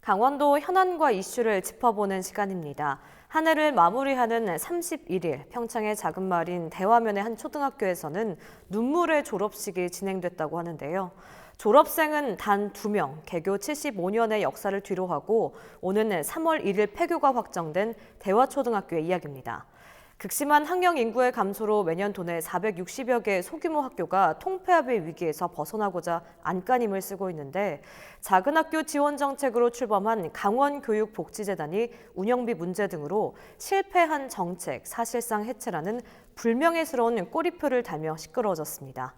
강원도 현안과 이슈를 짚어보는 시간입니다. 한 해를 마무리하는 31일 평창의 작은 마을인 대화면의 한 초등학교에서는 눈물의 졸업식이 진행됐다고 하는데요. 졸업생은 단 2명, 개교 75년의 역사를 뒤로하고 오는 3월 1일 폐교가 확정된 대화초등학교의 이야기입니다. 극심한 학령 인구의 감소로 매년 도내 460여 개의 소규모 학교가 통폐합의 위기에서 벗어나고자 안간힘을 쓰고 있는데 작은 학교 지원 정책으로 출범한 강원교육복지재단이 운영비 문제 등으로 실패한 정책, 사실상 해체라는 불명예스러운 꼬리표를 달며 시끄러워졌습니다.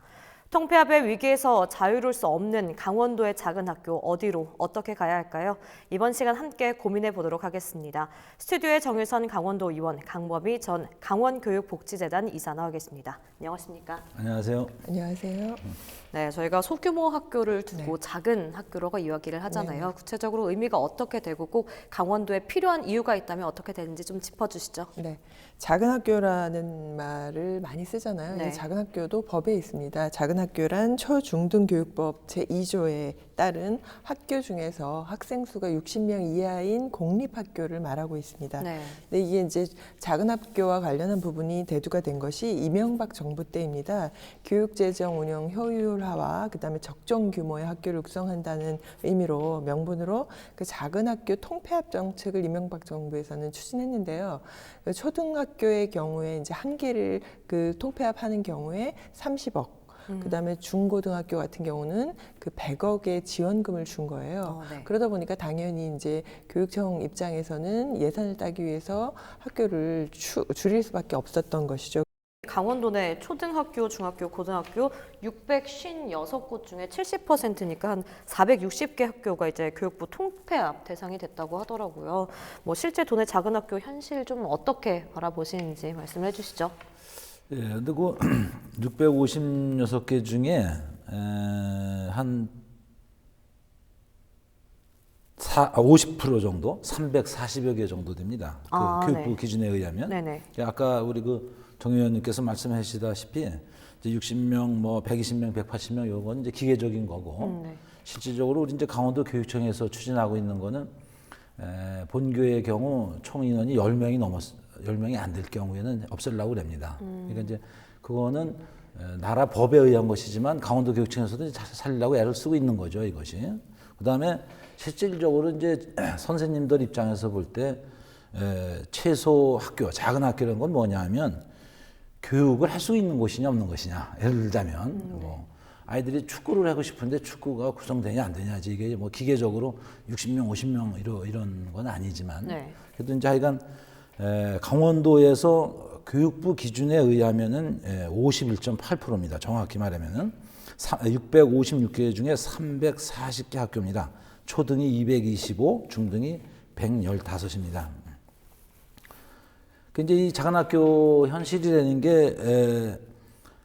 통폐합의 위기에서 자유로울 수 없는 강원도의 작은 학교 어디로 어떻게 가야 할까요? 이번 시간 함께 고민해 보도록 하겠습니다. 스튜디오에 정유선 강원도 의원, 강범희 전 강원교육복지재단 이사 나와 계십니다. 안녕하십니까? 안녕하세요. 안녕하세요. 네, 저희가 소규모 학교를 두고 작은 학교로 이야기를 하잖아요. 네. 구체적으로 의미가 어떻게 되고 꼭 강원도에 필요한 이유가 있다면 어떻게 되는지 좀 짚어주시죠. 네, 작은 학교라는 말을 많이 쓰잖아요. 네. 이 작은 학교도 법에 있습니다. 작은 학교란 초중등교육법 제2조에 따른 학교 중에서 학생 수가 60명 이하인 공립학교를 말하고 있습니다. 네. 근데 이게 이제 작은 학교와 관련한 부분이 대두가 된 것이 이명박 정부 때입니다. 교육재정 운영 효율화와 그다음에 적정 규모의 학교를 육성한다는 의미로 명분으로 그 작은 학교 통폐합 정책을 이명박 정부에서는 추진했는데요. 초등학교의 경우에 이제 한 개를 그 통폐합하는 경우에 30억. 그다음에 중고등학교 같은 경우는 그 100억의 지원금을 준 거예요. 네. 그러다 보니까 당연히 이제 교육청 입장에서는 예산을 따기 위해서 학교를 줄일 수밖에 없었던 것이죠. 강원도 내 초등학교, 중학교, 고등학교 656곳 중에 70%니까 한 460개 학교가 이제 교육부 통폐합 대상이 됐다고 하더라고요. 뭐 실제 도내 작은 학교 현실 좀 어떻게 바라보시는지 말씀해 주시죠. 예, 근데 그 656개 중에 한 50% 정도, 340여 개 정도 됩니다. 그 교육부 네. 기준에 의하면. 네네. 아까 우리 정 의원님께서 말씀하시다시피 이제 60명, 뭐 120명, 180명 이건 이제 기계적인 거고 네. 실질적으로 우리 이제 강원도 교육청에서 추진하고 있는 거는 본교의 경우 총 인원이 10명이 안 될 경우에는 없애려고 합니다. 그러니까 이제 그거는 나라 법에 의한 것이지만 강원도 교육청에서도 살리려고 애를 쓰고 있는 거죠, 이것이. 그다음에 실질적으로 이제 선생님들 입장에서 볼 때 최소 학교, 작은 학교라는 건 뭐냐면 교육을 할 수 있는 곳이냐 없는 것이냐. 예를 들자면 뭐 아이들이 축구를 하고 싶은데 축구가 구성되냐 안 되냐지 이게 뭐 기계적으로 60명, 50명 이런 건 아니지만 그래도 이제 하여간 강원도에서 교육부 기준에 의하면은 51.8%입니다. 정확히 말하면은 656개 중에 340개 학교입니다. 초등이 225, 중등이 115입니다. 근데 이 작은 학교 현실이라는 게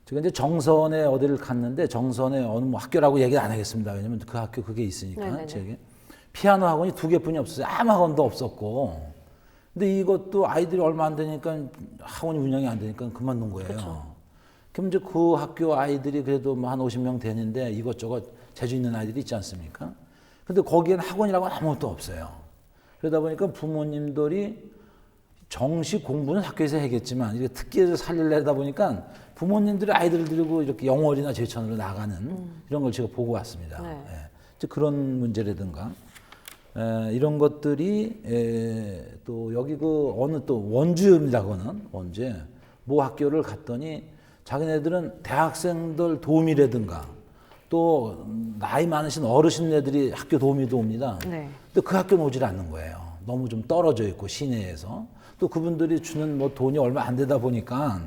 제가 이제 정선에 어디를 갔는데 정선에 어느 뭐 학교라고 얘기 안 하겠습니다. 왜냐면 그 학교 그게 있으니까. 제게 피아노 학원이 2개뿐이 없었어요. 아무 학원도 없었고. 근데 이것도 아이들이 얼마 안 되니까 학원이 운영이 안 되니까 그만둔 거예요. 그렇죠. 그럼 이제 그 학교 아이들이 그래도 뭐 한 50명 되는데 이것저것 재주 있는 아이들이 있지 않습니까? 근데 거기에는 학원이라고 아무것도 없어요. 그러다 보니까 부모님들이 정식 공부는 학교에서 하겠지만 이렇게 특기에서 살리려다 보니까 부모님들이 아이들을 데리고 이렇게 영월이나 제천으로 나가는 이런 걸 제가 보고 왔습니다. 예. 그런 문제라든가 이런 것들이 또 여기 어느 또 원주입니다. 그거는 원주에 모 학교를 갔더니 자기네들은 대학생들 도우미라든가 또 나이 많으신 어르신네들이 학교 도우미도 옵니다. 근데 그 학교는 오질 않는 거예요. 너무 좀 떨어져 있고 시내에서 또 그분들이 주는 뭐 돈이 얼마 안 되다 보니까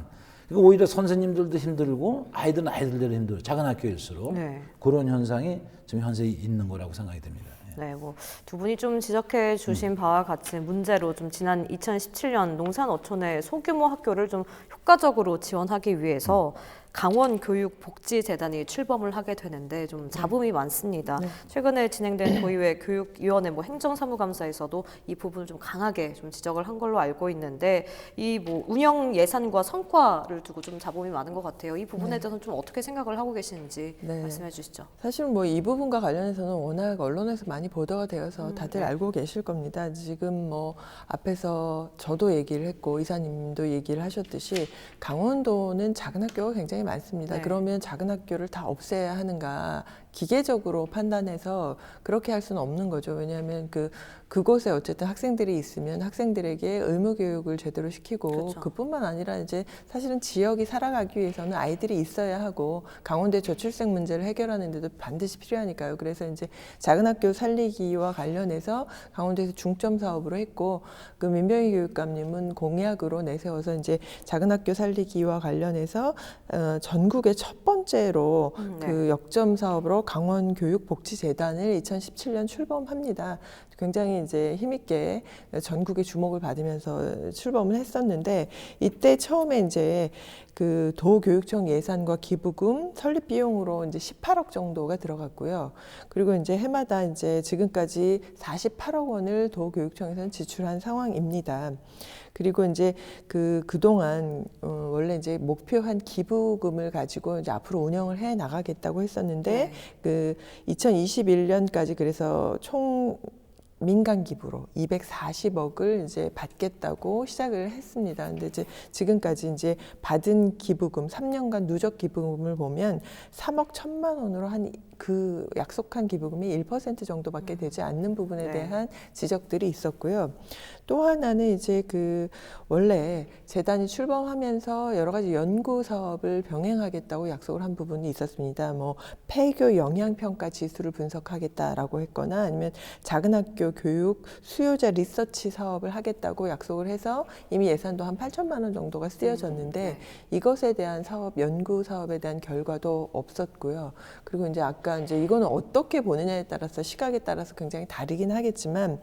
오히려 선생님들도 힘들고 아이들은 아이들대로 힘들어요. 작은 학교일수록 그런 현상이 지금 현재 있는 거라고 생각이 됩니다. 네, 뭐 두 분이 좀 지적해 주신 바와 같이 문제로 좀 지난 2017년 농산어촌의 소규모 학교를 좀 효과적으로 지원하기 위해서 강원교육복지재단이 출범을 하게 되는데 좀 잡음이 많습니다. 최근에 진행된 도의회 교육위원회 행정사무감사에서도 이 부분을 좀 강하게 좀 지적을 한 걸로 알고 있는데 이 운영 예산과 성과를 두고 좀 잡음이 많은 것 같아요. 이 부분에 대해서는 좀 어떻게 생각을 하고 계시는지 말씀해 주시죠. 사실 이 부분과 관련해서는 워낙 언론에서 많이 보도가 되어서 다들 알고 계실 겁니다. 지금 앞에서 저도 얘기를 했고 이사님도 얘기를 하셨듯이 강원도는 작은 학교가 굉장히 많습니다. 그러면 작은 학교를 다 없애야 하는가? 기계적으로 판단해서 그렇게 할 수는 없는 거죠. 왜냐하면 그곳에 어쨌든 학생들이 있으면 학생들에게 의무 교육을 제대로 시키고 그렇죠. 그뿐만 아니라 이제 사실은 지역이 살아가기 위해서는 아이들이 있어야 하고 강원도의 저출생 문제를 해결하는 데도 반드시 필요하니까요. 그래서 이제 작은 학교 살리기와 관련해서 강원도에서 중점 사업으로 했고 민병희 교육감님은 공약으로 내세워서 이제 작은 학교 살리기와 관련해서 전국의 첫 번째로 역점 사업으로 강원교육복지재단을 2017년 출범합니다. 굉장히 이제 힘있게 전국의 주목을 받으면서 출범을 했었는데 이때 처음에 이제 도교육청 예산과 기부금 설립 비용으로 이제 18억 정도가 들어갔고요. 그리고 이제 해마다 이제 지금까지 48억 원을 도교육청에서는 지출한 상황입니다. 그리고 이제 그동안 원래 이제 목표한 기부금을 가지고 이제 앞으로 운영을 해 나가겠다고 했었는데 2021년까지 그래서 총 민간 기부로 240억을 이제 받겠다고 시작을 했습니다. 근데 이제 지금까지 이제 받은 기부금 3년간 누적 기부금을 보면 3억 1천만 원으로 그 약속한 기부금이 1% 정도밖에 되지 않는 부분에 대한 지적들이 있었고요. 또 하나는 이제 원래 재단이 출범하면서 여러 가지 연구 사업을 병행하겠다고 약속을 한 부분이 있었습니다. 폐교 영향평가 지수를 분석하겠다라고 했거나 아니면 작은 학교 교육 수요자 리서치 사업을 하겠다고 약속을 해서 이미 예산도 한 8천만 원 정도가 쓰여졌는데 이것에 대한 연구 사업에 대한 결과도 없었고요. 그리고 이제 아까 이제 이거는 어떻게 보느냐에 따라서 시각에 따라서 굉장히 다르긴 하겠지만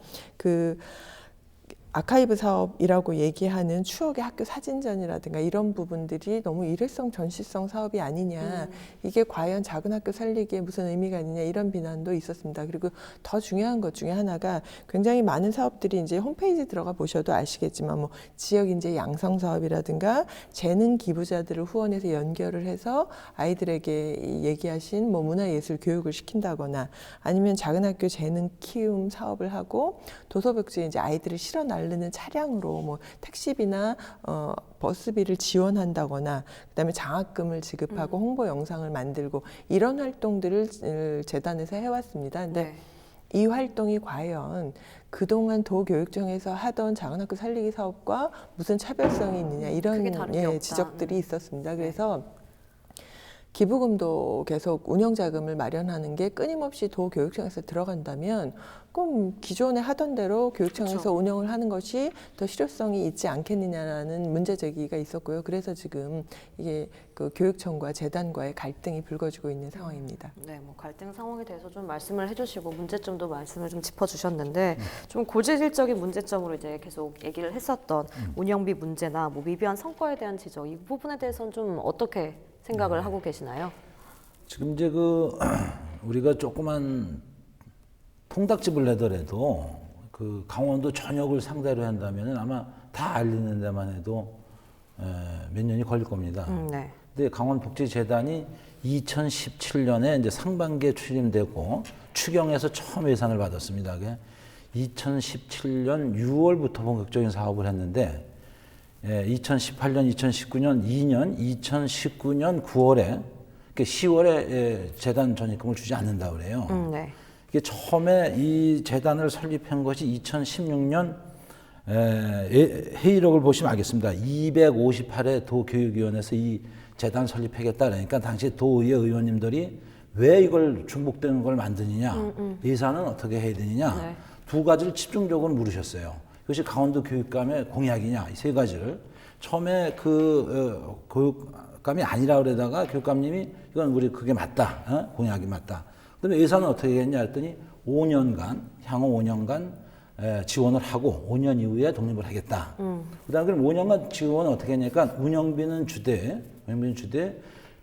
아카이브 사업이라고 얘기하는 추억의 학교 사진전이라든가 이런 부분들이 너무 일회성 전시성 사업이 아니냐, 이게 과연 작은 학교 살리기에 무슨 의미가 있느냐 이런 비난도 있었습니다. 그리고 더 중요한 것 중에 하나가 굉장히 많은 사업들이 이제 홈페이지 들어가 보셔도 아시겠지만 지역 인재 양성 사업이라든가 재능 기부자들을 후원해서 연결을 해서 아이들에게 얘기하신 문화예술 교육을 시킨다거나 아니면 작은 학교 재능 키움 사업을 하고 도서벽지에 이제 아이들을 실어 날리는 차량으로 택시비나 버스비를 지원한다거나 그다음에 장학금을 지급하고 홍보 영상을 만들고 이런 활동들을 재단에서 해왔습니다. 근데 이 활동이 과연 그동안 도교육청에서 하던 작은 학교 살리기 사업과 무슨 차별성이 있느냐 이런 지적들이 있었습니다. 그래서 기부금도 계속 운영자금을 마련하는 게 끊임없이 도교육청에서 들어간다면 그럼 기존에 하던 대로 교육청에서 운영을 하는 것이 더 실효성이 있지 않겠느냐라는 문제 제기가 있었고요. 그래서 지금 이게 교육청과 재단과의 갈등이 불거지고 있는 상황입니다. 네, 갈등 상황에 대해서 좀 말씀을 해주시고 문제점도 말씀을 좀 짚어주셨는데 좀 고질적인 문제점으로 이제 계속 얘기를 했었던 운영비 문제나 미비한 성과에 대한 지적 이 부분에 대해서는 좀 어떻게 생각을 하고 계시나요? 지금 이제 우리가 조그만 통닭집을 내더라도 강원도 전역을 상대로 한다면 아마 다 알리는 데만 해도 몇 년이 걸릴 겁니다. 근데 강원복지재단이 2017년에 이제 상반기에 추진되고 추경에서 처음 예산을 받았습니다. 2017년 6월부터 본격적인 사업을 했는데 2018년, 2019년 2년, 2019년 9월에 10월에 재단 전입금을 주지 않는다 그래요. 이게 처음에 이 재단을 설립한 것이 2016년 회의록을 보시면 알겠습니다. 258회 도교육위원회에서 이 재단 설립하겠다 그러니까 당시 도의회 의원님들이 왜 이걸 중복되는 걸 만드느냐, 예산은 어떻게 해야 되느냐 두 가지를 집중적으로 물으셨어요. 그것이 강원도 교육감의 공약이냐, 이 세 가지를. 처음에 교육감이 아니라 그러다가 교육감님이 이건 우리 그게 맞다, 공약이 맞다. 그다음에 예산은 어떻게 했냐 했더니 5년간, 향후 5년간 지원을 하고 5년 이후에 독립을 하겠다. 그다음에 그럼 5년간 지원은 어떻게 했냐니까 운영비는 주되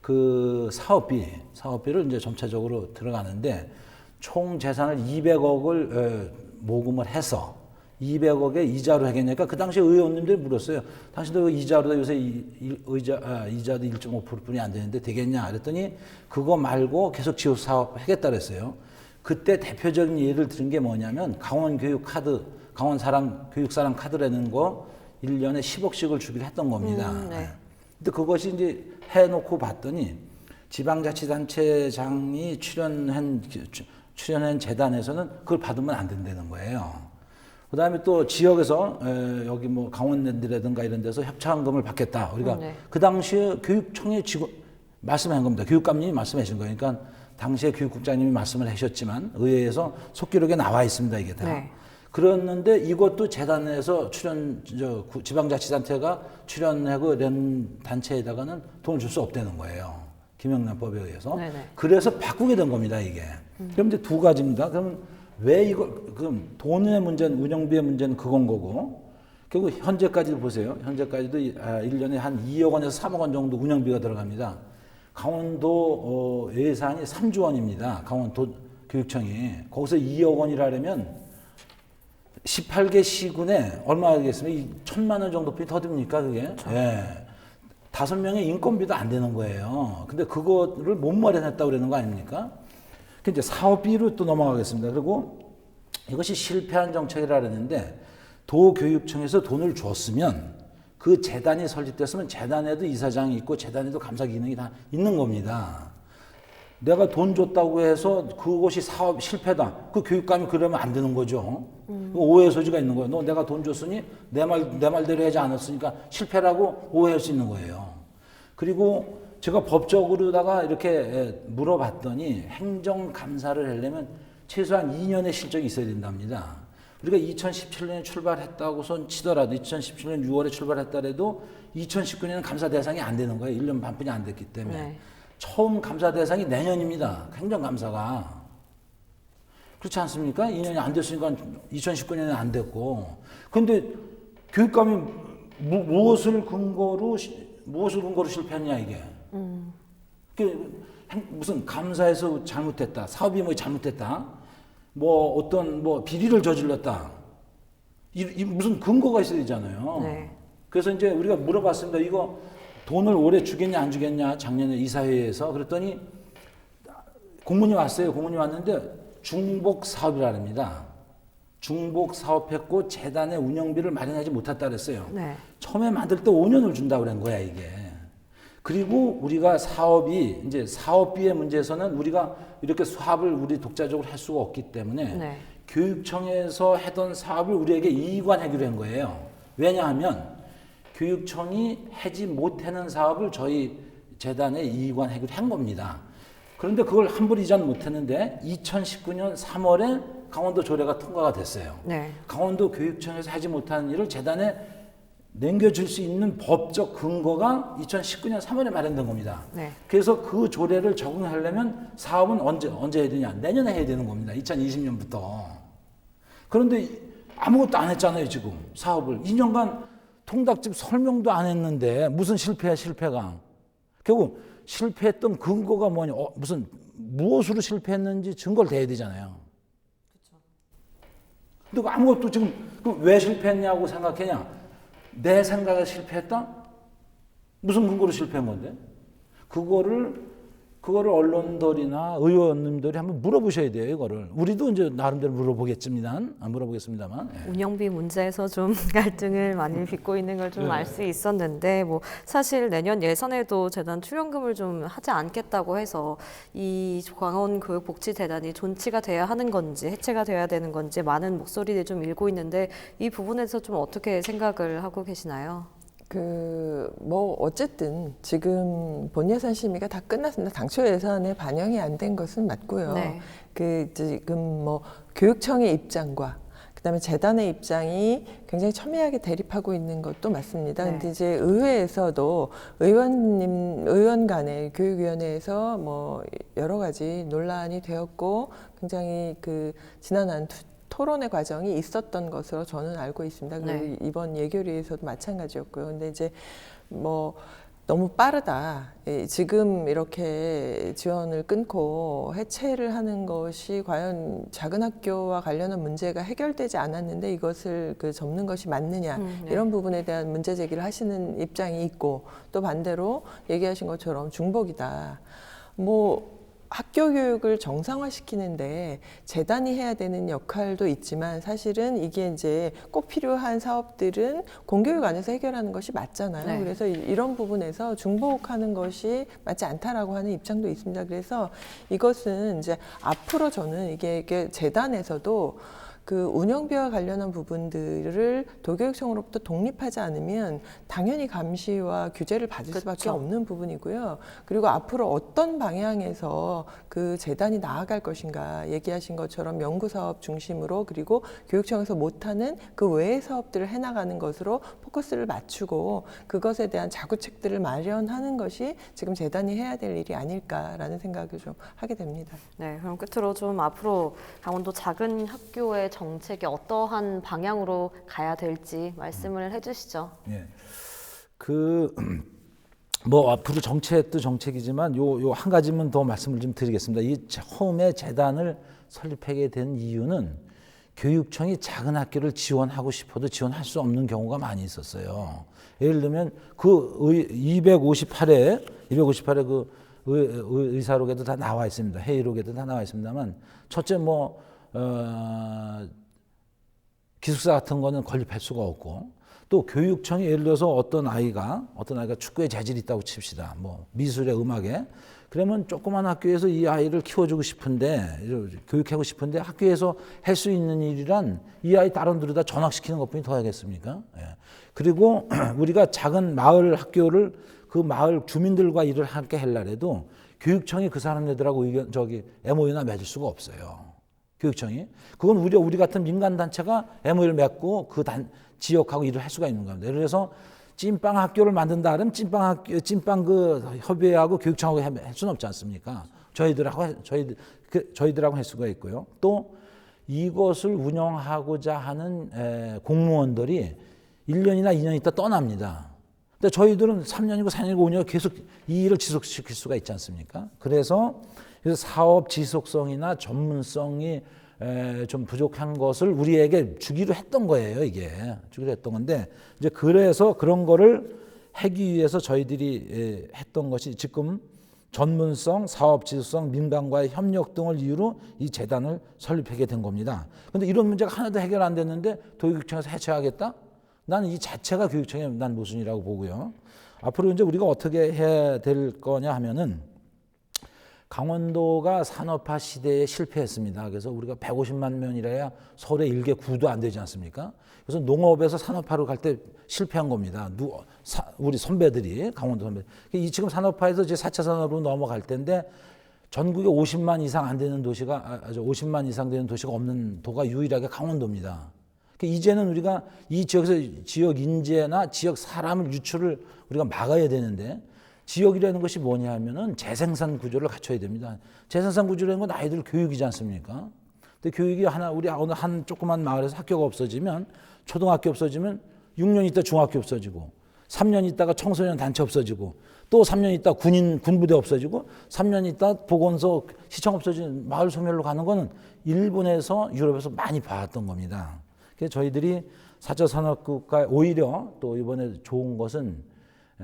그 사업비를 이제 전체적으로 들어가는데 총 재산을 200억을 모금을 해서 200억에 이자로 하겠냐니까 그 당시 의원님들이 물었어요. 당신도 이자로 요새 이자도 1.5%뿐이 안 되는데 되겠냐? 그랬더니 그거 말고 계속 지역 사업 하겠다 그랬어요. 그때 대표적인 예를 들은 게 뭐냐면 강원 교육 카드, 강원 교육 사랑 카드라는 거 1년에 10억씩을 주기로 했던 겁니다. 네. 근데 그것이 이제 해놓고 봤더니 지방자치단체장이 출연한 재단에서는 그걸 받으면 안 된다는 거예요. 그 다음에 또 지역에서 여기 뭐 강원랜드라든가 이런 데서 협찬금을 받겠다. 우리가 네. 그 당시에 교육청의 말씀한 겁니다. 교육감님이 말씀하신 거예요. 그러니까 당시에 교육국장님이 말씀을 하셨지만 의회에서 속기록에 나와 있습니다. 이게 다. 네. 그랬는데 이것도 재단에서 지방자치단체가 출연하고 이런 단체에다가는 돈을 줄 수 없다는 거예요. 김영란법에 의해서. 네네. 그래서 바꾸게 된 겁니다, 이게. 그럼 이제 두 가지입니다. 그럼 그럼 돈의 문제는, 운영비의 문제는 그건 거고, 결국 현재까지도 보세요. 현재까지도 1년에 한 2억 원에서 3억 원 정도 운영비가 들어갑니다. 강원도 예산이 3조 원입니다. 강원도 교육청이. 거기서 2억 원이라면 18개 시군에 얼마 되겠습니까? 1,000만 원 정도 더 듭니까, 그게? 그렇죠. 예. 5명의 인건비도 안 되는 거예요. 근데 그거를 못 마련했다고 그러는 거 아닙니까? 그 이제 사업비로 또 넘어가겠습니다. 그리고 이것이 실패한 정책이라 그러는데 도교육청에서 돈을 줬으면 그 재단이 설립됐으면 재단에도 이사장이 있고 재단에도 감사 기능이 다 있는 겁니다. 내가 돈 줬다고 해서 그것이 사업 실패다. 그 교육감이 그러면 안 되는 거죠. 오해 소지가 있는 거예요. 너 내가 돈 줬으니 내 말대로 하지 않았으니까 실패라고 오해할 수 있는 거예요. 그리고 제가 법적으로다가 이렇게 물어봤더니 행정감사를 하려면 최소한 2년의 실적이 있어야 된답니다. 우리가 2017년에 출발했다고선 치더라도 2017년 6월에 출발했더라도 2019년은 감사 대상이 안 되는 거예요. 1년 반뿐이 안 됐기 때문에. 네. 처음 감사 대상이 내년입니다. 행정감사가. 그렇지 않습니까? 2년이 안 됐으니까 2019년에 안 됐고. 그런데 교육감이 무엇을 근거로 실패했냐 이게. 무슨 감사에서 잘못했다. 사업이 뭐 잘못했다. 뭐 어떤 뭐 비리를 저질렀다. 무슨 근거가 있어야 되잖아요. 네. 그래서 이제 우리가 물어봤습니다. 이거 돈을 올해 주겠냐 안 주겠냐 작년에 이사회에서 그랬더니 공문이 왔어요. 공문이 왔는데 중복 사업이랍니다. 중복 사업했고 재단의 운영비를 마련하지 못했다 그랬어요. 네. 처음에 만들 때 5년을 준다고 그런 거야 이게. 그리고 우리가 이제 사업비의 문제에서는 우리가 이렇게 사업을 우리 독자적으로 할 수가 없기 때문에 네. 교육청에서 하던 사업을 우리에게 이관하기로 한 거예요. 왜냐하면 교육청이 하지 못하는 사업을 저희 재단에 이관하기로 한 겁니다. 그런데 그걸 함부로 이전 못했는데 2019년 3월에 강원도 조례가 통과가 됐어요. 네. 강원도 교육청에서 하지 못한 일을 재단에 남겨줄 수 있는 법적 근거가 2019년 3월에 마련된 겁니다. 네. 그래서 그 조례를 적용하려면 사업은 언제 해야 되냐? 내년에 해야 되는 겁니다. 2020년부터. 그런데 아무것도 안 했잖아요, 지금. 사업을. 2년간 통닭집 설명도 안 했는데 무슨 실패가. 결국 실패했던 근거가 뭐냐? 무엇으로 실패했는지 증거를 대야 되잖아요. 근데 아무것도 지금 왜 실패했냐고 생각하냐? 내 생각에 실패했다? 무슨 근거로 실패한 건데? 그거를 언론들이나 의원님들이 한번 물어보셔야 돼요, 이거를. 우리도 이제 나름대로 물어보겠습니다만. 예. 운영비 문제에서 좀 갈등을 많이 빚고 있는 걸 좀 알 수 있었는데, 뭐 사실 내년 예산에도 재단 출연금을 좀 하지 않겠다고 해서 이 강원교육복지재단이 존치가 돼야 하는 건지 해체가 돼야 되는 건지 많은 목소리들이 좀 일고 있는데 이 부분에서 좀 어떻게 생각을 하고 계시나요? 어쨌든 지금 본 예산 심의가 다 끝났습니다. 당초 예산에 반영이 안 된 것은 맞고요. 네. 지금 교육청의 입장과 그다음에 재단의 입장이 굉장히 첨예하게 대립하고 있는 것도 맞습니다. 네. 근데 이제 의회에서도 의원 간의 교육위원회에서 여러 가지 논란이 되었고 굉장히 지난한 토론의 과정이 있었던 것으로 저는 알고 있습니다. 네. 이번 예결위에서도 마찬가지였고요. 근데 이제 너무 빠르다. 지금 이렇게 지원을 끊고 해체를 하는 것이 과연 작은 학교와 관련한 문제가 해결되지 않았는데 이것을 접는 것이 맞느냐, 네. 이런 부분에 대한 문제 제기를 하시는 입장이 있고, 또 반대로 얘기하신 것처럼 중복이다. 학교 교육을 정상화시키는데 재단이 해야 되는 역할도 있지만, 사실은 이게 이제 꼭 필요한 사업들은 공교육 안에서 해결하는 것이 맞잖아요. 네. 그래서 이런 부분에서 중복하는 것이 맞지 않다라고 하는 입장도 있습니다. 그래서 이것은 이제 앞으로 저는 이게 재단에서도 운영비와 관련한 부분들을 도교육청으로부터 독립하지 않으면 당연히 감시와 규제를 받을 수밖에 없는 부분이고요. 그리고 앞으로 어떤 방향에서 재단이 나아갈 것인가, 얘기하신 것처럼 연구사업 중심으로, 그리고 교육청에서 못하는 그 외의 사업들을 해나가는 것으로 포커스를 맞추고 그것에 대한 자구책들을 마련하는 것이 지금 재단이 해야 될 일이 아닐까라는 생각을 좀 하게 됩니다. 네, 그럼 끝으로 좀 앞으로 강원도 작은 학교의 정책이 어떠한 방향으로 가야 될지 말씀을 해주시죠. 예. 앞으로 정책도 정책이지만 요 한 가지만 더 말씀을 좀 드리겠습니다. 이 처음에 재단을 설립하게 된 이유는 교육청이 작은 학교를 지원하고 싶어도 지원할 수 없는 경우가 많이 있었어요. 예를 들면 258회 의사록에도 다 나와 있습니다. 회의록에도 다 나와 있습니다만, 첫째 기숙사 같은 거는 건립할 수가 없고, 또 교육청이 예를 들어서 어떤 아이가 축구에 재질이 있다고 칩시다. 미술에, 음악에. 그러면 조그만 학교에서 이 아이를 키워주고 싶은데, 교육하고 싶은데 학교에서 할 수 있는 일이란 이 아이 다른 데로다 전학시키는 것뿐이 더 하겠습니까? 예. 그리고 우리가 작은 마을 학교를 그 마을 주민들과 일을 함께 하려고 교육청이 그 사람들하고 MOU나 맺을 수가 없어요. 교육청이. 그건 우리 같은 민간 단체가 MOU를 맺고 지역하고 일을 할 수가 있는 겁니다. 그래서 찐빵 학교를 만든다 그러면 찐빵 협의회하고 교육청하고 할 수는 없지 않습니까? 저희들하고 할 수가 있고요. 또 이것을 운영하고자 하는 공무원들이 1년이나 2년 있다 떠납니다. 근데 저희들은 3년이고 4년이고 5년이고 계속 이 일을 지속시킬 수가 있지 않습니까? 그래서 사업 지속성이나 전문성이 좀 부족한 것을 우리에게 주기로 했던 거예요, 이게. 주기로 했던 건데, 이제 그래서 그런 거를 하기 위해서 저희들이 했던 것이 지금 전문성, 사업 지속성, 민간과의 협력 등을 이유로 이 재단을 설립하게 된 겁니다. 그런데 이런 문제가 하나도 해결 안 됐는데 도교육청에서 해체하겠다? 나는 이 자체가 교육청의 모순이라고 보고요. 앞으로 이제 우리가 어떻게 해야 될 거냐 하면은, 강원도가 산업화 시대에 실패했습니다. 그래서 우리가 150만 명이라야 서울의 1개 구도 안 되지 않습니까? 그래서 농업에서 산업화로 갈 때 실패한 겁니다. 우리 선배들이, 강원도 선배. 지금 산업화에서 이제 4차 산업으로 넘어갈 텐데, 전국에 50만 이상 안 되는 50만 이상 되는 도시가 없는 도가 유일하게 강원도입니다. 이제는 우리가 이 지역에서 지역 인재나 지역 사람을 유출을 우리가 막아야 되는데, 지역이라는 것이 뭐냐 하면은 재생산 구조를 갖춰야 됩니다. 재생산 구조라는 건 아이들 교육이지 않습니까? 근데 교육이 우리 어느 한 조그만 마을에서 학교가 없어지면, 초등학교 없어지면 6년 있다 중학교 없어지고, 3년 있다가 청소년 단체 없어지고, 또 3년 있다 군부대 없어지고, 3년 있다 보건소, 시청 없어지는 마을 소멸로 가는 거는 일본에서 유럽에서 많이 봐왔던 겁니다. 그래서 저희들이 4차 산업국가 오히려 또 이번에 좋은 것은,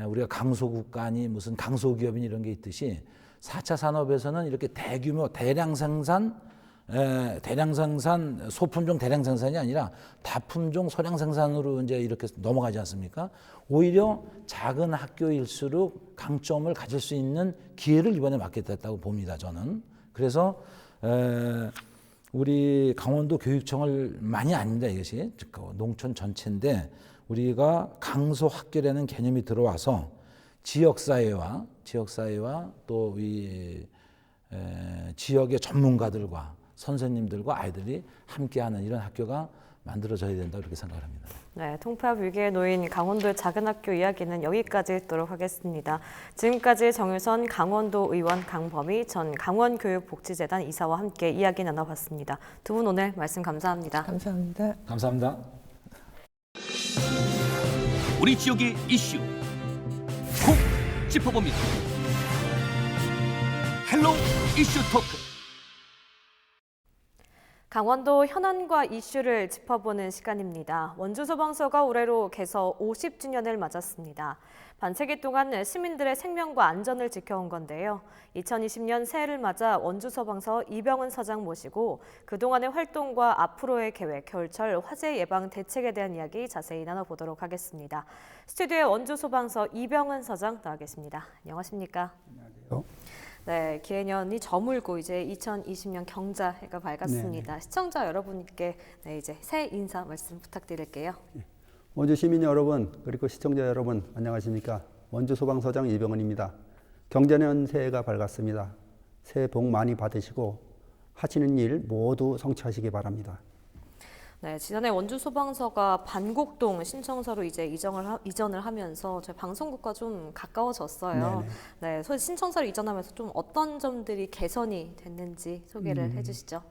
우리가 강소국가니 무슨 강소기업이니 이런 게 있듯이 4차 산업에서는 이렇게 대규모 대량 생산, 소품종 대량 생산이 아니라 다품종 소량 생산으로 이제 이렇게 넘어가지 않습니까? 오히려 작은 학교일수록 강점을 가질 수 있는 기회를 이번에 맡게 됐다고 봅니다, 저는. 그래서 우리 강원도 교육청을 많이 아닙니다, 이것이. 농촌 전체인데, 우리가 강소학교라는 개념이 들어와서 지역사회와 또 이 지역의 전문가들과 선생님들과 아이들이 함께하는 이런 학교가 만들어져야 된다, 그렇게 생각을 합니다. 네, 통폐합 위기에 놓인 강원도의 작은 학교 이야기는 여기까지 듣도록 하겠습니다. 지금까지 정유선 강원도 의원, 강범희 전 강원교육복지재단 이사와 함께 이야기 나눠봤습니다. 두 분 오늘 말씀 감사합니다. 감사합니다. 감사합니다. 우리 지역의 이슈 콕 짚어봅니다. 헬로 이슈 토크. 강원도 현안과 이슈를 짚어보는 시간입니다. 원주소방서가 올해로 개서 50주년을 맞았습니다. 반세기 동안 시민들의 생명과 안전을 지켜온 건데요. 2020년 새해를 맞아 원주소방서 이병은 서장 모시고 그동안의 활동과 앞으로의 계획, 겨울철 화재 예방 대책에 대한 이야기 자세히 나눠보도록 하겠습니다. 스튜디오에 원주소방서 이병은 서장 나와 계십니다. 안녕하십니까? 안녕하세요. 네, 기해년이 저물고 이제 2020년 경자해가 밝았습니다. 네네. 시청자 여러분께 이제 새해 인사 말씀 부탁드릴게요. 원주 시민 여러분 그리고 시청자 여러분 안녕하십니까? 원주 소방서장 이병헌입니다. 경자년 새해가 밝았습니다. 새해 복 많이 받으시고 하시는 일 모두 성취하시기 바랍니다. 네, 지난해 원주소방서가 반곡동 신청서로 이제 이전을 하면서 저희 방송국과 좀 가까워졌어요. 네, 신청서를 이전하면서 좀 어떤 점들이 개선이 됐는지 소개를 해주시죠.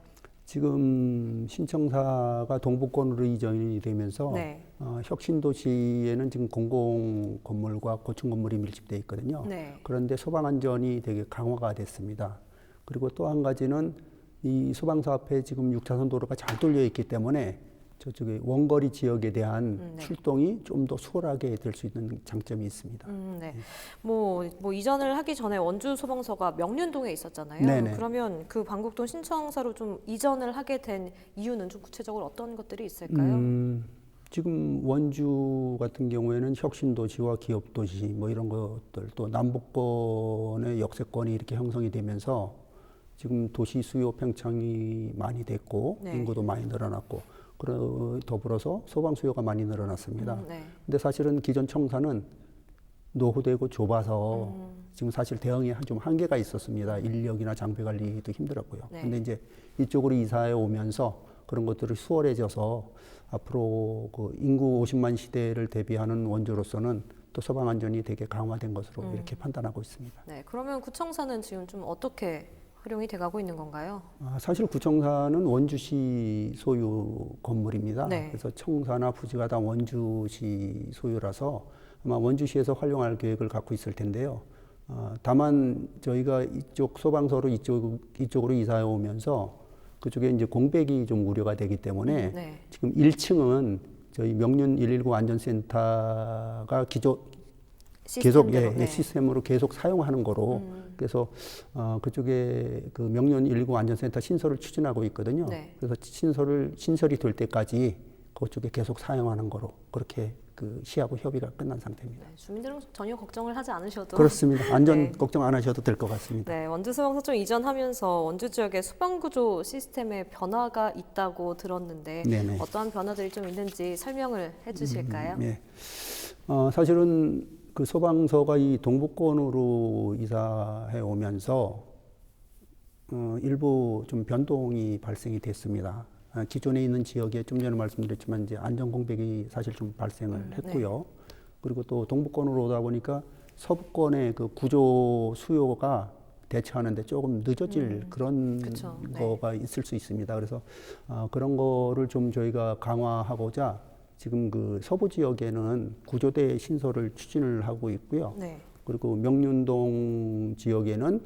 지금 신청사가 동북권으로 이전이 되면서 네. 혁신도시에는 지금 공공 건물과 고층 건물이 밀집되어 있거든요. 네. 그런데 소방 안전이 되게 강화가 됐습니다. 그리고 또 한 가지는 이 소방서 앞에 지금 6차선 도로가 잘 뚫려 있기 때문에 저쪽에 원거리 지역에 대한 네. 출동이 좀 더 수월하게 될 수 있는 장점이 있습니다. 네. 뭐 이전을 하기 전에 원주 소방서가 명륜동에 있었잖아요. 네네. 그러면 그 반곡동 신청사로 좀 이전을 하게 된 이유는 좀 구체적으로 어떤 것들이 있을까요? 지금 원주 같은 경우에는 혁신도시와 기업도시 뭐 이런 것들 또 남북권의 역세권이 이렇게 형성이 되면서 지금 도시 수요 팽창이 많이 됐고 네. 인구도 많이 늘어났고 더불어서 소방 수요가 많이 늘어났습니다. 네. 근데 사실은 기존 청사는 노후되고 좁아서 지금 사실 대응에 좀 한계가 있었습니다. 인력이나 장비 관리도 힘들었고요. 네. 근데 이제 이쪽으로 이사해 오면서 그런 것들이 수월해져서 앞으로 그 인구 50만 시대를 대비하는 원주로서는 또 소방 안전이 되게 강화된 것으로 이렇게 판단하고 있습니다. 네. 그러면 구청사는 지금 좀 어떻게 활용이 돼가고 있는 건가요? 사실 구청사는 원주시 소유 건물입니다. 네. 그래서 청사나 부지가 다 원주시 소유라서 아마 원주시에서 활용할 계획을 갖고 있을 텐데요. 다만 저희가 이쪽 소방서로 이쪽으로 이사해 오면서 그쪽에 이제 공백이 좀 우려가 되기 때문에 네. 지금 1층은 저희 명륜 119 안전센터가 계속 네. 시스템으로 계속 사용하는 거로 그래서 그쪽에 그 명륜 119 안전센터 신설을 추진하고 있거든요. 네. 그래서 신설이 될 때까지 그쪽에 계속 사용하는 거로 그렇게 그 시하고 협의가 끝난 상태입니다. 네, 주민들은 전혀 걱정을 하지 않으셔도 그렇습니다. 안전 네. 걱정 안 하셔도 될 것 같습니다. 네, 원주 소방서 이전하면서 원주 지역의 소방구조 시스템에 변화가 있다고 들었는데 네네. 어떠한 변화들이 좀 있는지 설명을 해주실까요? 네. 사실은 그 소방서가 이 동북권으로 이사해 오면서 일부 좀 변동이 발생이 됐습니다. 기존에 있는 지역에 좀 전에 말씀드렸지만 이제 안전 공백이 사실 좀 발생을 했고요. 그리고 또 동북권으로 오다 보니까 서부권의 그 구조 수요가 대처하는데 조금 늦어질 그런 그쵸. 네. 거가 있을 수 있습니다. 그래서 그런 거를 좀 저희가 강화하고자 지금 그 서부 지역에는 구조대 신설을 추진을 하고 있고요. 네. 그리고 명륜동 지역에는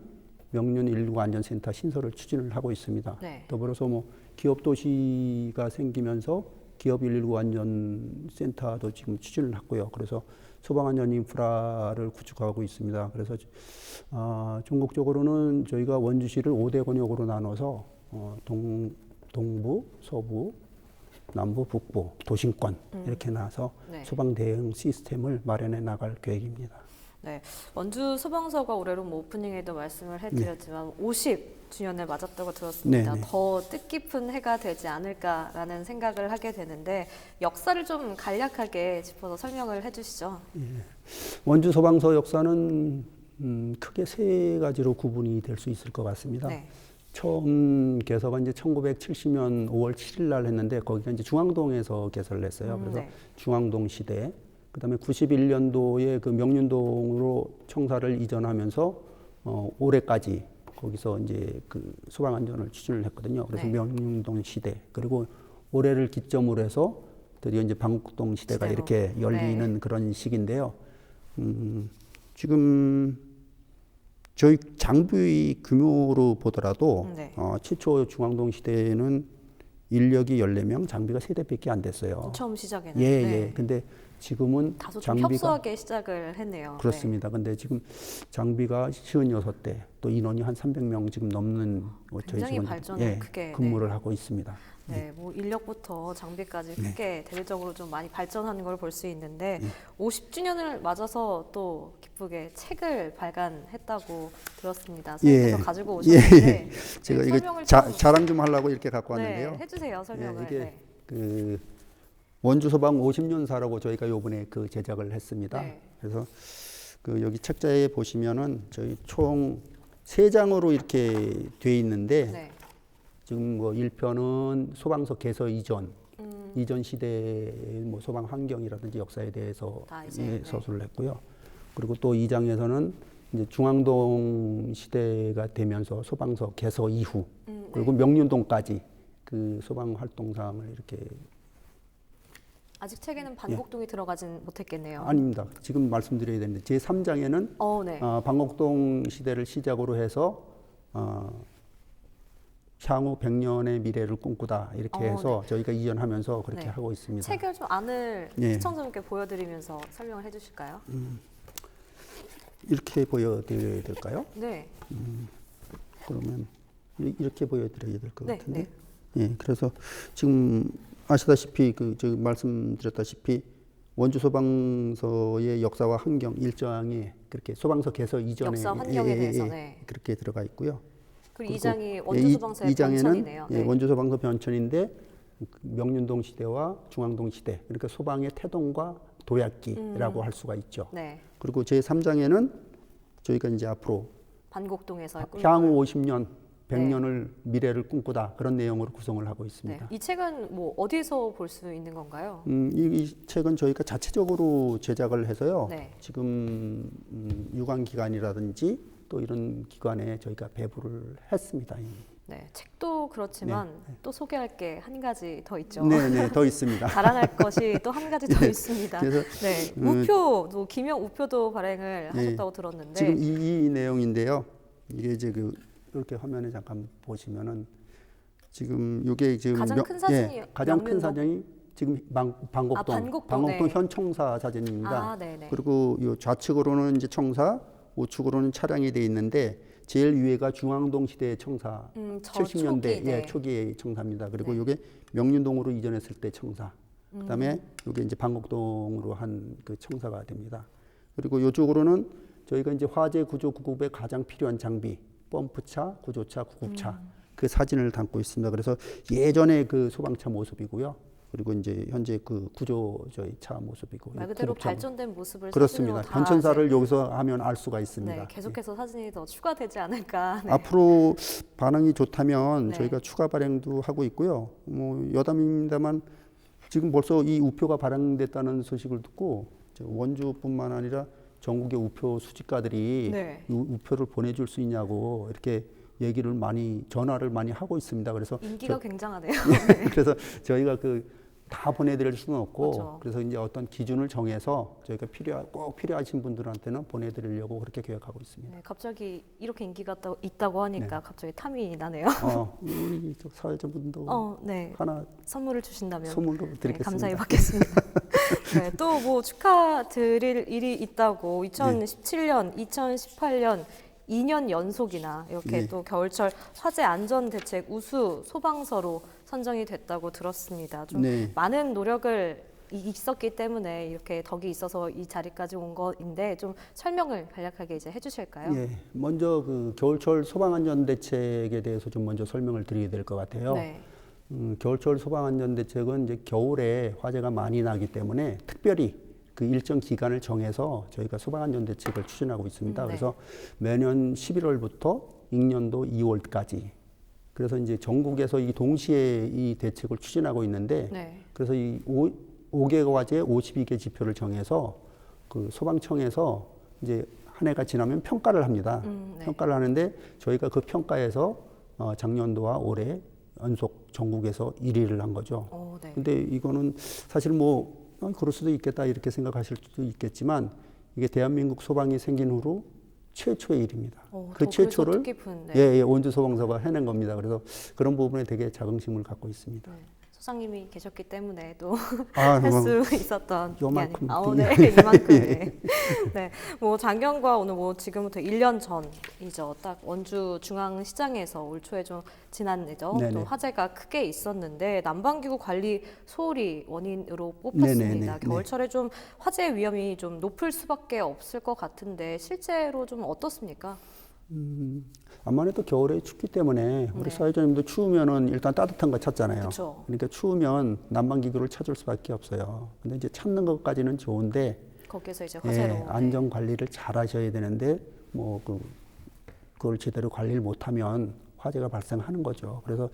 명륜 119 안전센터 신설을 추진을 하고 있습니다. 네. 더불어서 뭐 기업 도시가 생기면서 기업 119 안전센터도 지금 추진을 하고요. 그래서 소방 안전 인프라를 구축하고 있습니다. 그래서 전국적으로는 저희가 원주시를 5대 권역으로 나눠서 동부, 서부, 남부, 북부, 도심권 이렇게 나눠서 네. 소방 대응 시스템을 마련해 나갈 계획입니다. 네, 원주 소방서가 올해로 오프닝에도 말씀을 해드렸지만 50주년을 맞았다고 들었습니다. 네네. 더 뜻깊은 해가 되지 않을까라는 생각을 하게 되는데 역사를 좀 간략하게 짚어서 설명을 해주시죠. 원주 소방서 역사는 크게 세 가지로 구분이 될 수 있을 것 같습니다. 네. 처음 개서가 이제 1970년 5월 7일 날 했는데 거기가 이제 중앙동에서 개설을 했어요. 그래서 네. 중앙동 시대. 그다음에 91년도에 그 명륜동으로 청사를 이전하면서 올해까지 거기서 이제 그 소방 안전을 추진을 했거든요. 그래서 네. 명륜동 시대. 그리고 올해를 기점으로 해서 드디어 이제 방곡동 시대가 시대로. 이렇게 열리는 네. 그런 시기인데요. 지금 저희 장비 규모로 보더라도 네. 최초 중앙동 시대에는 인력이 14명, 장비가 3대밖에 안 됐어요. 처음 시작에는. 예, 네. 예. 근데 지금은 다소 좀 장비가 협소하게 시작을 했네요. 그렇습니다. 근데 지금 장비가 56대, 또 인원이 한 300명 지금 넘는 저희 굉장히 직원들이, 발전을 크게, 근무를 하고 있습니다. 네, 뭐 인력부터 장비까지 크게 대대적으로 좀 많이 발전하는 걸 볼 수 있는데 50주년을 맞아서 또 기쁘게 책을 발간했다고 들었습니다. 선생님께서 가지고 오셨는데 제가 네, 이거 설명을 좀 자랑 좀 하려고 이렇게 갖고 왔는데요. 네, 해주세요 설명을. 이게 네. 그 원주 소방 50년사라고 저희가 요번에 그 제작을 했습니다. 네. 그래서 그 여기 책자에 보시면은 저희 총 3장으로 이렇게 돼 있는데 네. 지금 뭐 1편은 소방서 개서 이전 시대의 뭐 소방 환경이라든지 역사에 대해서 다 이제, 서술을 했고요. 그리고 또 2장에서는 이제 중앙동 시대가 되면서 소방서 개서 이후 그리고 명륜동까지 그 소방 활동상을 이렇게 아직 책에는 반곡동이 들어가진 못했겠네요. 아닙니다. 지금 말씀드려야 되는데 제 3장에는 네. 방곡동 시대를 시작으로 해서 향후 100년의 미래를 꿈꾸다 이렇게 해서 저희가 이전하면서 그렇게 네. 하고 있습니다. 책을 좀 안을 네. 시청자분께 보여드리면서 설명을 해주실까요? 이렇게 보여드려야 될까요? 네. 그러면 이렇게 보여드려야 될 것 네, 같은데. 예, 그래서 지금 아시다시피 저 말씀드렸다시피 원주 소방서의 역사와 환경 1장에 그렇게 소방서 개서 이전에 역사 환경에 대해서, 네. 그렇게 들어가 있고요. 그리고 2장이 원주 소방서의 이 장에는 변천이네요. 네. 원주 소방서 변천인데 명륜동 시대와 중앙동 시대 그러니까 소방의 태동과 도약기라고 할 수가 있죠. 네. 그리고 제 3장에는 저희가 이제 앞으로 반곡동에서 향후 50년, 100년을 미래를 꿈꾸다 그런 내용으로 구성을 하고 있습니다. 이 책은 뭐 어디서 볼 수 있는 건가요? 이 책은 저희가 자체적으로 제작을 해서요. 네. 지금 유관기관이라든지 또 이런 기관에 저희가 배부를 했습니다. 네, 책도 그렇지만 또 소개할 게 한 가지 더 있죠. 네, 더 있습니다. 자랑할 것이 또 한 가지 더 있습니다. 그래서 네, 우표도 기명 우표도 발행을 하셨다고 들었는데 지금 이 내용인데요. 이게 이제 이렇게 화면에 잠깐 보시면은 지금 이게 지금 가장 큰 사진이 가장 큰 명륜동? 사진이 지금 방곡동 네. 현 청사 사진입니다. 아, 네네. 그리고 이 좌측으로는 이제 청사, 우측으로는 차량이 돼 있는데 제일 위에가 중앙동 시대의 청사, 저 70년대 초기, 네. 초기의 청사입니다. 그리고 이게 명륜동으로 이전했을 때 청사. 그다음에 이게 이제 방곡동으로 한 그 청사가 됩니다. 그리고 이쪽으로는 저희가 이제 화재 구조 구급에 가장 필요한 장비, 펌프차, 구조차, 구급차 그 사진을 담고 있습니다. 그래서 예전의 그 소방차 모습이고요. 그리고 이제 현재 그 구조 저희 차 모습이고 말 그대로 구급차 발전된 모습을 그렇습니다. 사진으로 다 변천사를 이제, 여기서 하면 알 수가 있습니다. 네, 계속해서 사진이 더 추가되지 않을까. 네. 앞으로 반응이 좋다면 네. 저희가 추가 발행도 하고 있고요. 뭐 여담입니다만 지금 벌써 이 우표가 발행됐다는 소식을 듣고 원주뿐만 아니라 전국의 우표 수집가들이 네. 이 우표를 보내줄 수 있냐고 이렇게 얘기를 많이 전화를 많이 하고 있습니다. 그래서 인기가 굉장하네요. 그래서 저희가 다 보내드릴 수는 없고 그렇죠. 그래서 이제 어떤 기준을 정해서 저희가 꼭 필요하신 분들한테는 보내드리려고 그렇게 계획하고 있습니다. 네, 갑자기 이렇게 인기가 있다고 하니까 갑자기 탐이 나네요. 우리 사회자분도 네. 하나 선물을 주신다면 선물로 드리겠습니다. 네, 감사히 받겠습니다. 네, 또 뭐 축하드릴 일이 있다고 2017년, 2018년 2년 연속이나 이렇게 네. 또 겨울철 화재 안전 대책 우수 소방서로 선정이 됐다고 들었습니다. 좀 네. 많은 노력을 있었기 때문에 이렇게 덕이 있어서 이 자리까지 온 것인데 좀 설명을 간략하게 이제 해주실까요? 예, 먼저 그 겨울철 소방안전 대책에 대해서 좀 먼저 설명을 드려야 될 것 같아요. 네. 겨울철 소방안전 대책은 이제 겨울에 화재가 많이 나기 때문에 특별히 그 일정 기간을 정해서 저희가 소방안전 대책을 추진하고 있습니다. 네. 그래서 매년 11월부터 익년도 2월까지 그래서 이제 전국에서 이 동시에 이 대책을 추진하고 있는데 네. 그래서 이 5개 과제 52개 지표를 정해서 그 소방청에서 이제 한 해가 지나면 평가를 합니다. 네. 평가를 하는데 저희가 그 평가에서 작년도와 올해 연속 전국에서 1위를 한 거죠. 네. 근데 이거는 사실 뭐 그럴 수도 있겠다 이렇게 생각하실 수도 있겠지만 이게 대한민국 소방이 생긴 후로 최초의 일입니다. 그 더 최초를 뜻깊은, 네. 예, 원주 소방서가 해낸 겁니다. 그래서 그런 부분에 되게 자긍심을 갖고 있습니다. 네. 소장님이 계셨기 때문에 또 아, 할 수 있었던 게 요만큼. 네, 이만큼. 네. 네. 뭐 작년과 오늘 뭐 지금부터 1년 전이죠. 딱 원주 중앙시장에서 올 초에 좀 지난해죠. 네네. 또 화재가 크게 있었는데 난방기구 관리 소홀이 원인으로 뽑혔습니다. 네네네. 겨울철에 좀 화재 위험이 좀 높을 수밖에 없을 것 같은데 실제로 좀 어떻습니까? 아무래도 겨울에 춥기 때문에 우리 네. 사회자님도 추우면은 일단 따뜻한 거 찾잖아요. 그쵸. 그러니까 추우면 난방기구를 찾을 수밖에 없어요. 근데 이제 찾는 것까지는 좋은데 거기서 이제 화재로. 예, 안전 관리를 잘 하셔야 되는데 뭐 그걸 제대로 관리를 못하면 화재가 발생하는 거죠. 그래서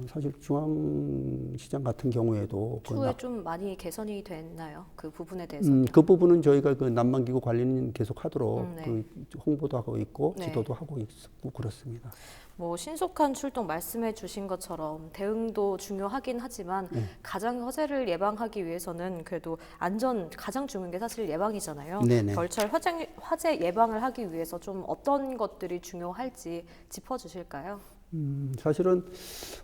사실 중앙시장 같은 경우에도 추후에 좀 많이 개선이 됐나요? 그 부분에 대해서. 그 부분은 저희가 그 난방기구 관리는 계속 하도록 네. 그 홍보도 하고 있고 네. 지도도 하고 있고 그렇습니다. 뭐 신속한 출동 말씀해 주신 것처럼 대응도 중요하긴 하지만 가장 화재를 예방하기 위해서는 그래도 안전 가장 중요한 게 사실 예방이잖아요. 네네. 겨울철 화재 예방을 하기 위해서 좀 어떤 것들이 중요할지 짚어주실까요? 사실은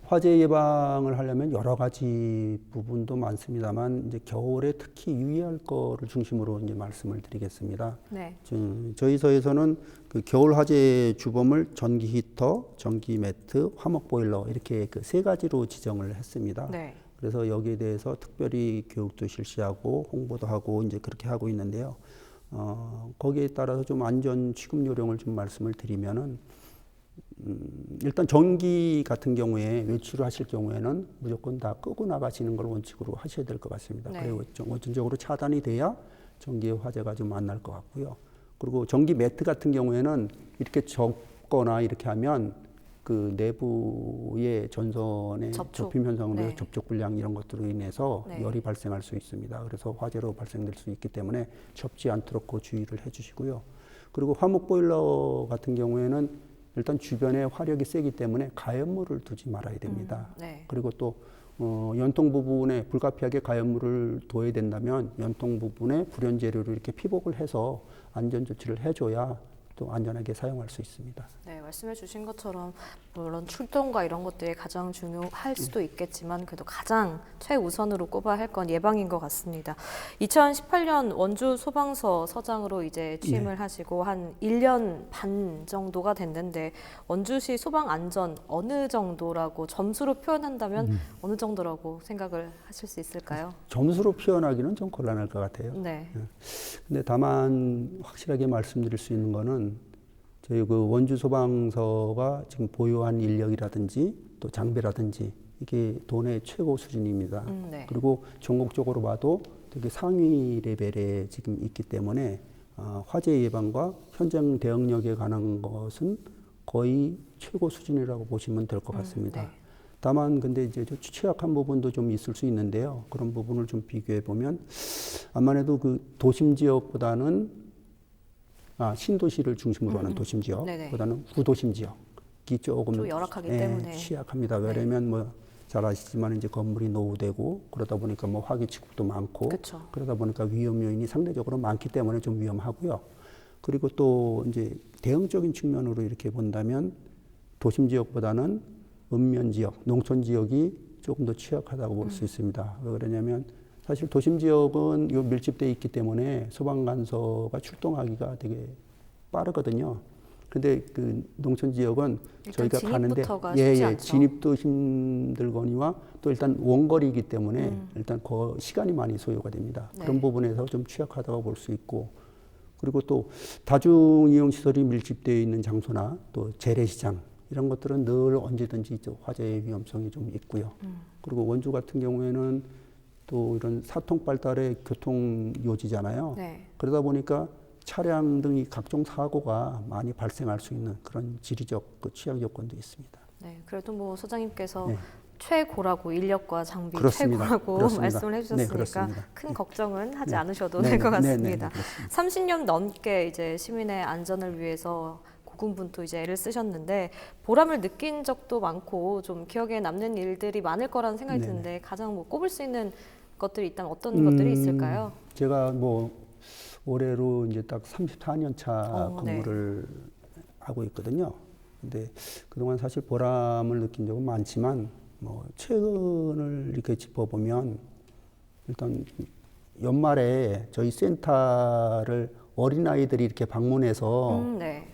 화재 예방을 하려면 여러 가지 부분도 많습니다만 이제 겨울에 특히 유의할 거를 중심으로 이제 말씀을 드리겠습니다. 네. 저희 서에서는 그 겨울 화재 주범을 전기 히터, 전기 매트, 화목 보일러 이렇게 그 세 가지로 지정을 했습니다. 네. 그래서 여기에 대해서 특별히 교육도 실시하고 홍보도 하고 이제 그렇게 하고 있는데요. 거기에 따라서 좀 안전 취급 요령을 좀 말씀을 드리면은 일단 전기 같은 경우에 외출을 하실 경우에는 무조건 다 끄고 나가시는 걸 원칙으로 하셔야 될 것 같습니다. 네. 그리고 원천적으로 차단이 돼야 전기의 화재가 좀 안 날 것 같고요. 그리고 전기 매트 같은 경우에는 이렇게 접거나 이렇게 하면 그 내부의 전선의 접힘 현상으로 네. 접촉 불량 이런 것들로 인해서 네. 열이 발생할 수 있습니다. 그래서 화재로 발생될 수 있기 때문에 접지 않도록 그 주의를 해주시고요. 그리고 화목 보일러 같은 경우에는 일단 주변에 화력이 세기 때문에 가연물을 두지 말아야 됩니다. 네. 그리고 또 연통 부분에 불가피하게 가연물을 둬야 된다면 연통 부분에 불연 재료를 이렇게 피복을 해서 안전 조치를 해줘야 또 안전하게 사용할 수 있습니다. 네, 말씀해 주신 것처럼 물론 출동과 이런 것들이 가장 중요할 수도 있겠지만 그래도 가장 최우선으로 꼽아야 할 건 예방인 것 같습니다. 2018년 원주 소방서 서장으로 이제 취임을 하시고 한 1년 반 정도가 됐는데 원주시 소방 안전 어느 정도라고 점수로 표현한다면 어느 정도라고 생각을 하실 수 있을까요? 점수로 표현하기는 좀 곤란할 것 같아요. 네. 근데 다만 확실하게 말씀드릴 수 있는 거는 저희 그 원주 소방서가 지금 보유한 인력이라든지 또 장비라든지 이게 도내 최고 수준입니다. 네. 그리고 전국적으로 봐도 되게 상위 레벨에 지금 있기 때문에 화재 예방과 현장 대응력에 관한 것은 거의 최고 수준이라고 보시면 될 것 같습니다. 네. 다만 근데 이제 취약한 부분도 좀 있을 수 있는데요. 그런 부분을 좀 비교해 보면 아무래도 그 도심 지역보다는 신도시를 중심으로 하는 도심 지역보다는 구도심 지역이 조금 좀 열악하기 때문에 취약합니다. 왜냐하면 뭐 잘 아시지만 이제 건물이 노후되고 그러다 보니까 뭐 화기 취급도 많고 그쵸. 그러다 보니까 위험 요인이 상대적으로 많기 때문에 좀 위험하고요. 그리고 또 이제 대응적인 측면으로 이렇게 본다면 도심 지역보다는 읍면 지역, 농촌 지역이 조금 더 취약하다고 볼 수 있습니다. 왜 그러냐면 사실 도심 지역은 요 밀집돼 있기 때문에 소방관서가 출동하기가 되게 빠르거든요. 근데 그 농촌 지역은 저희가 가는데 쉽지 않죠. 진입도 힘들거니와 또 일단 원거리이기 때문에 일단 시간이 많이 소요가 됩니다. 네. 그런 부분에서 좀 취약하다고 볼 수 있고 그리고 또 다중 이용 시설이 밀집되어 있는 장소나 또 재래시장 이런 것들은 늘 언제든지 화재의 위험성이 좀 있고요. 그리고 원주 같은 경우에는 또 이런 사통 발달의 교통 요지잖아요. 네. 그러다 보니까 차량 등이 각종 사고가 많이 발생할 수 있는 그런 지리적 그 취약 요건도 있습니다. 네, 그래도 뭐 소장님께서 네. 최고라고 인력과 장비 그렇습니다. 최고라고 그렇습니다. 말씀을 네, 해주셨으니까 그렇습니다. 큰 걱정은 하지 네. 않으셔도 네, 될 것 네, 네, 같습니다. 네, 그렇습니다. 30년 넘게 이제 시민의 안전을 위해서 고군분투 이제 애를 쓰셨는데 보람을 느낀 적도 많고 좀 기억에 남는 일들이 많을 거라는 생각이 드는데 가장 뭐 꼽을 수 있는 것들이 있다면 어떤 것들이 있을까요? 제가 뭐 올해로 이제 딱 34년 차 네. 근무를 하고 있거든요. 근데 그동안 사실 보람을 느낀 적은 많지만 뭐 최근을 이렇게 짚어보면 일단 연말에 저희 센터를 어린아이들이 이렇게 방문해서 네.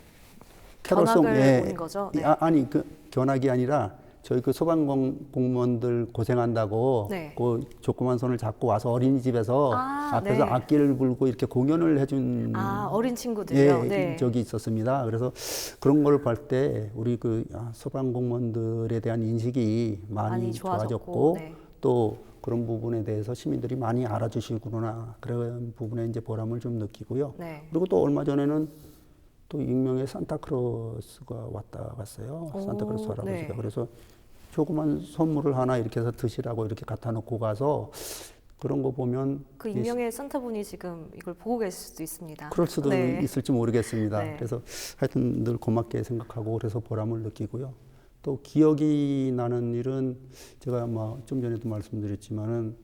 캐롤송, 견학을 온 거죠? 네. 아니 그 견학이 아니라 저희 그 소방공무원들 고생한다고 네. 그 조그만 손을 잡고 와서 어린이집에서 앞에서 네. 악기를 불고 이렇게 공연을 해준 어린 친구들이요? 네. 적이 있었습니다. 그래서 그런 걸 볼 때 우리 그 소방공무원들에 대한 인식이 많이 좋아졌고 네. 또 그런 부분에 대해서 시민들이 많이 알아주시구나 그런 부분에 이제 보람을 좀 느끼고요. 네. 그리고 또 얼마 전에는 또 익명의 산타크로스가 왔다 갔어요. 산타크로스 할아버지가. 네. 그래서 조그만 선물을 하나 이렇게 해서 드시라고 이렇게 갖다 놓고 가서 그런 거 보면 그 익명의 산타분이 지금 이걸 보고 계실 수도 있습니다. 그럴 수도 네. 있을지 모르겠습니다. 네. 그래서 하여튼 늘 고맙게 생각하고 그래서 보람을 느끼고요. 또 기억이 나는 일은 제가 아마 좀 전에도 말씀드렸지만은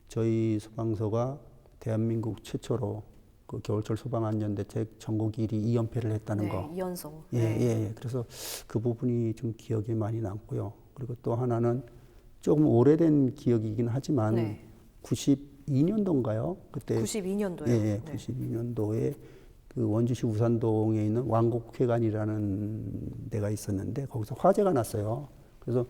저희 소방서가 대한민국 최초로 그 겨울철 소방안전대책 전국 1위 2연패를 했다는 네, 거. 이연소. 예, 네. 예. 그래서 그 부분이 좀 기억에 많이 남고요. 그리고 또 하나는 조금 오래된 기억이긴 하지만 네. 92년도인가요? 그때 92년도요. 예, 예. 네. 92년도에 그 원주시 우산동에 있는 왕곡회관이라는 데가 있었는데 거기서 화재가 났어요. 그래서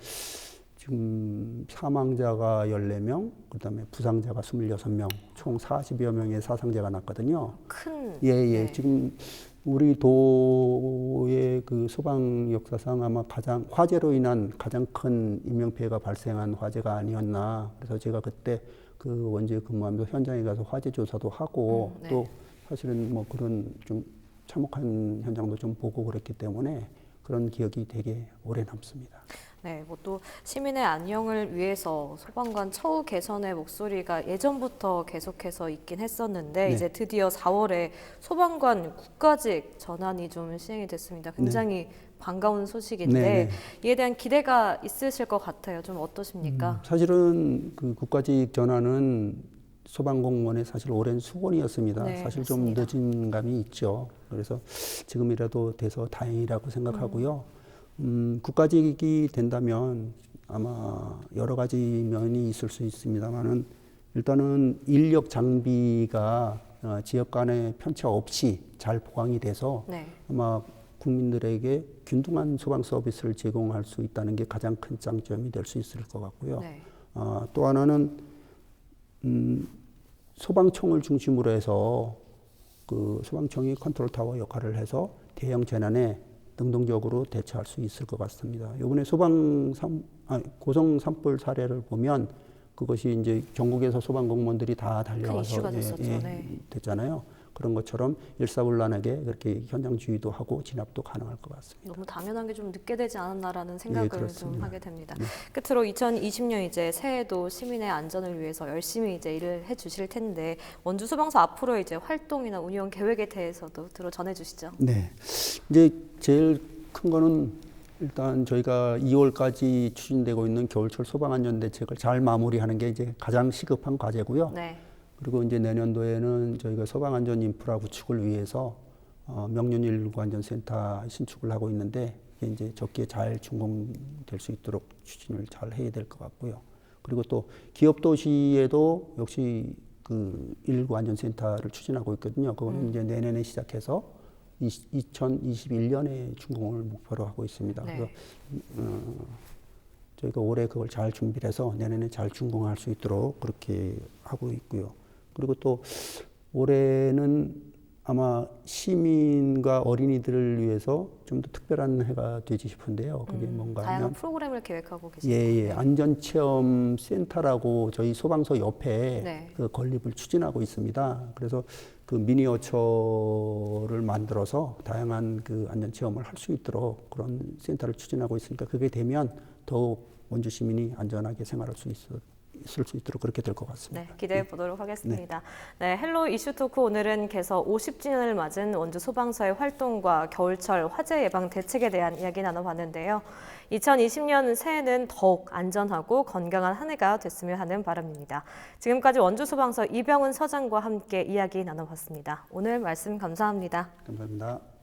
지금 사망자가 14명, 그다음에 부상자가 26명, 총 40여 명의 사상자가 났거든요. 큰. 예, 예. 네. 지금 우리 도의 그 소방 역사상 아마 가장 화재로 인한 가장 큰 인명피해가 발생한 화재가 아니었나. 그래서 제가 그때 그 원주에 근무하면서 현장에 가서 화재 조사도 하고 네. 또 사실은 뭐 그런 좀 참혹한 현장도 좀 보고 그랬기 때문에 그런 기억이 되게 오래 남습니다. 네, 뭐 또 시민의 안녕을 위해서 소방관 처우 개선의 목소리가 예전부터 계속해서 있긴 했었는데 네. 이제 드디어 4월에 소방관 국가직 전환이 좀 시행이 됐습니다. 굉장히 반가운 소식인데 네, 이에 대한 기대가 있으실 것 같아요. 좀 어떠십니까? 사실은 그 국가직 전환은 소방공무원의 사실 오랜 수건이었습니다. 네, 사실 맞습니다. 좀 늦은 감이 있죠. 그래서 지금이라도 돼서 다행이라고 생각하고요. 국가직이 된다면 아마 여러 가지 면이 있을 수 있습니다만은 일단은 인력 장비가 지역 간의 편차 없이 잘 보강이 돼서 네. 아마 국민들에게 균등한 소방 서비스를 제공할 수 있다는 게 가장 큰 장점이 될 수 있을 것 같고요. 네. 또 하나는 소방청을 중심으로 해서 그 소방청이 컨트롤 타워 역할을 해서 대형 재난에 능동적으로 대처할 수 있을 것 같습니다. 이번에 고성 산불 사례를 보면 그것이 이제 전국에서 소방공무원들이 다 큰 달려가서 이슈가 됐었죠. 네. 됐잖아요. 그런 것처럼 일사불란하게 그렇게 현장 주의도 하고 진압도 가능할 것 같습니다. 너무 당연한 게 좀 늦게 되지 않았나라는 생각을 좀 그렇습니다. 하게 됩니다. 끝으로 2020년 이제 새해도 시민의 안전을 위해서 열심히 이제 일을 해주실 텐데 원주 소방서 앞으로 이제 활동이나 운영 계획에 대해서도 전해 주시죠. 네, 이제 제일 큰 거는 일단 저희가 2월까지 추진되고 있는 겨울철 소방안전대책을 잘 마무리하는 게 이제 가장 시급한 과제고요. 네. 그리고 이제 내년도에는 저희가 소방안전 인프라 구축을 위해서 명륜 119 안전센터 신축을 하고 있는데 이게 이제 적기에 잘 준공될 수 있도록 추진을 잘 해야 될 것 같고요. 그리고 또 기업 도시에도 역시 그 119 안전센터를 추진하고 있거든요. 그거는 이제 내년에 시작해서 2021년에 준공을 목표로 하고 있습니다. 네. 그래서 저희가 올해 그걸 잘 준비를 해서 내년에 잘 준공할 수 있도록 그렇게 하고 있고요. 그리고 또 올해는 아마 시민과 어린이들을 위해서 좀 더 특별한 해가 되지 싶은데요. 그게 뭔가 다양한 하면 프로그램을 계획하고 계십니다. 예, 안전체험 센터라고 저희 소방서 옆에 네. 그 건립을 추진하고 있습니다. 그래서 그 미니어처를 만들어서 다양한 그 안전체험을 할 수 있도록 그런 센터를 추진하고 있으니까 그게 되면 더욱 원주 시민이 안전하게 생활할 수 있을 수 있도록 그렇게 될 것 같습니다. 네, 기대해 보도록 하겠습니다. 네, 헬로 이슈 토크 오늘은 개서 50주년을 맞은 원주 소방서의 활동과 겨울철 화재 예방 대책에 대한 이야기 나눠봤는데요. 2020년 새해는 더욱 안전하고 건강한 한 해가 됐으면 하는 바람입니다. 지금까지 원주 소방서 이병은 서장과 함께 이야기 나눠봤습니다. 오늘 말씀 감사합니다. 감사합니다.